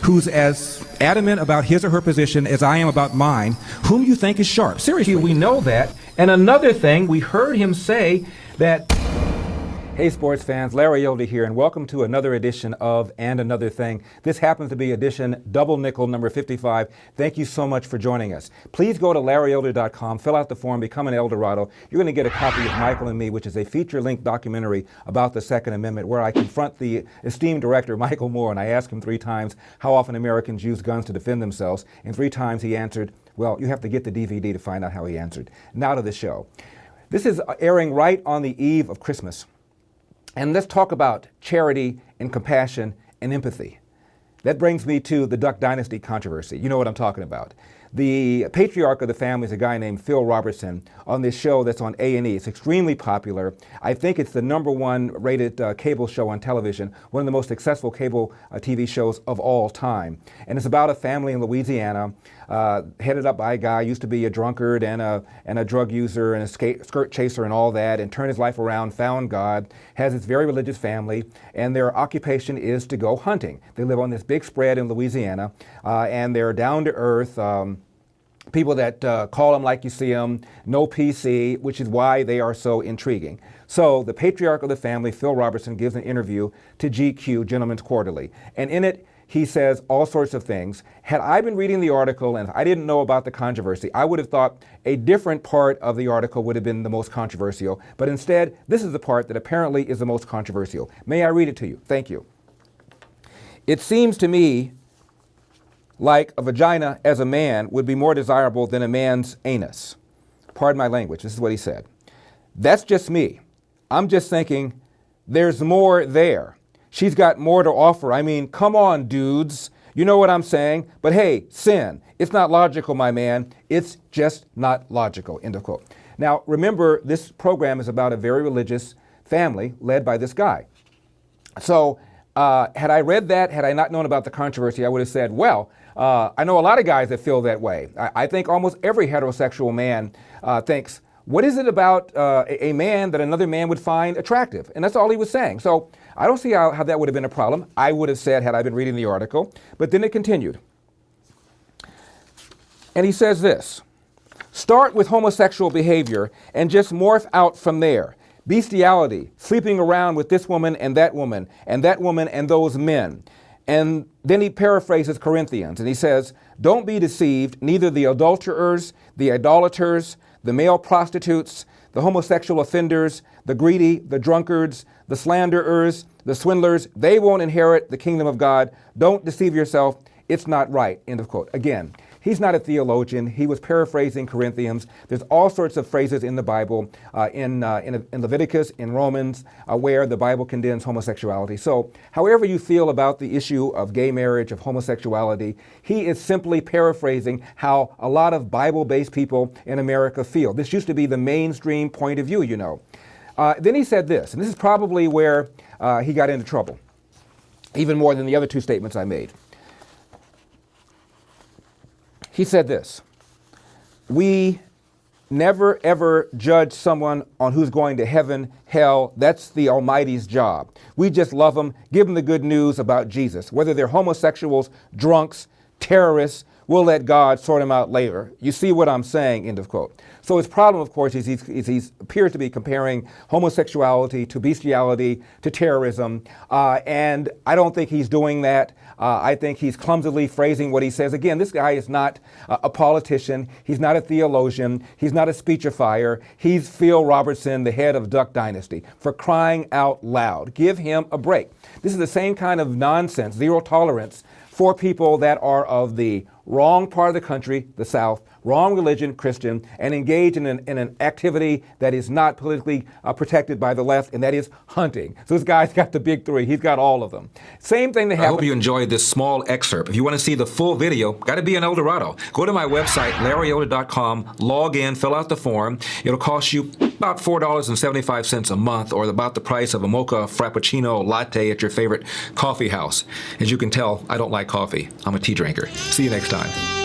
who's as adamant about his or her position as I am about mine, whom you think is sharp. Seriously, we know that. And another thing, we heard him say that... Hey sports fans, Larry Yoder here, and welcome to another edition of And Another Thing. This happens to be edition double nickel number 55. Thank you so much for joining us. Please go to LarryYoder.com, fill out the form, become an Eldorado. You're going to get a copy of Michael and Me, which is a feature-length documentary about the Second Amendment, where I confront the esteemed director, Michael Moore, and I ask him 3 times how often Americans use guns to defend themselves, and 3 times he answered, well, you have to get the DVD to find out how he answered. Now to the show. This is airing right on the eve of Christmas. And let's talk about charity and compassion and empathy. That brings me to the Duck Dynasty controversy. You know what I'm talking about. The patriarch of the family is a guy named Phil Robertson on this show that's on A&E. It's extremely popular. I think it's the #1 rated cable show on television, one of the most successful cable TV shows of all time. And it's about a family in Louisiana headed up by a guy who used to be a drunkard and a drug user and a skirt chaser and all that, and turned his life around, found God, has this very religious family, and their occupation is to go hunting. They live on this big spread in Louisiana, and they're down to earth. People that call them like you see them, no PC, which is why they are so intriguing. So the patriarch of the family, Phil Robertson, gives an interview to GQ, Gentleman's Quarterly. And in it, he says all sorts of things. Had I been reading the article and I didn't know about the controversy, I would have thought a different part of the article would have been the most controversial. But instead, this is the part that apparently is the most controversial. May I read it to you? Thank you. It seems to me like a vagina as a man would be more desirable than a man's anus. Pardon my language, this is what he said. That's just me. I'm just thinking, there's more there. She's got more to offer. I mean, come on, dudes. You know what I'm saying? But hey, sin. It's not logical, my man. It's just not logical, end of quote. Now, remember, this program is about a very religious family led by this guy. So, had I read that, had I not known about the controversy, I would have said, well, I know a lot of guys that feel that way. I think almost every heterosexual man thinks, what is it about a man that another man would find attractive? And that's all he was saying. So I don't see how that would have been a problem. I would have said had I been reading the article. But then it continued. And he says this, start with homosexual behavior and just morph out from there. Bestiality, sleeping around with this woman and that woman and those men. And then he paraphrases Corinthians and he says, don't be deceived, neither the adulterers, the idolaters, the male prostitutes, the homosexual offenders, the greedy, the drunkards, the slanderers, the swindlers, they won't inherit the kingdom of God. Don't deceive yourself. It's not right. End of quote. Again, he's not a theologian. He was paraphrasing Corinthians. There's all sorts of phrases in the Bible, in Leviticus, in Romans, where the Bible condemns homosexuality. So however you feel about the issue of gay marriage, of homosexuality, he is simply paraphrasing how a lot of Bible-based people in America feel. This used to be the mainstream point of view, you know. Then he said this, and this is probably where he got into trouble, even more than the other 2 statements I made. He said this, we never ever judge someone on who's going to heaven, hell. That's the Almighty's job. We just love them, give them the good news about Jesus. Whether they're homosexuals, drunks, terrorists, we'll let God sort them out later. You see what I'm saying, end of quote. So his problem, of course, is he appears to be comparing homosexuality to bestiality, to terrorism, and I don't think he's doing that. I think he's clumsily phrasing what he says. Again, this guy is not a politician. He's not a theologian. He's not a speechifier. He's Phil Robertson, the head of Duck Dynasty. For crying out loud, give him a break. This is the same kind of nonsense, zero tolerance for people that are of the wrong part of the country, the South, wrong religion, Christian, and engage in an activity that is not politically protected by the left, and that is hunting. So this guy's got the big 3. He's got all of them. Same thing that happened. I hope you enjoyed this small excerpt. If you want to see the full video, got to be an Eldorado. Go to my website, LarryYoder.com, log in, fill out the form. It'll cost you about $4.75 a month, or about the price of a mocha frappuccino latte at your favorite coffee house. As you can tell, I don't like coffee. I'm a tea drinker. See you next time.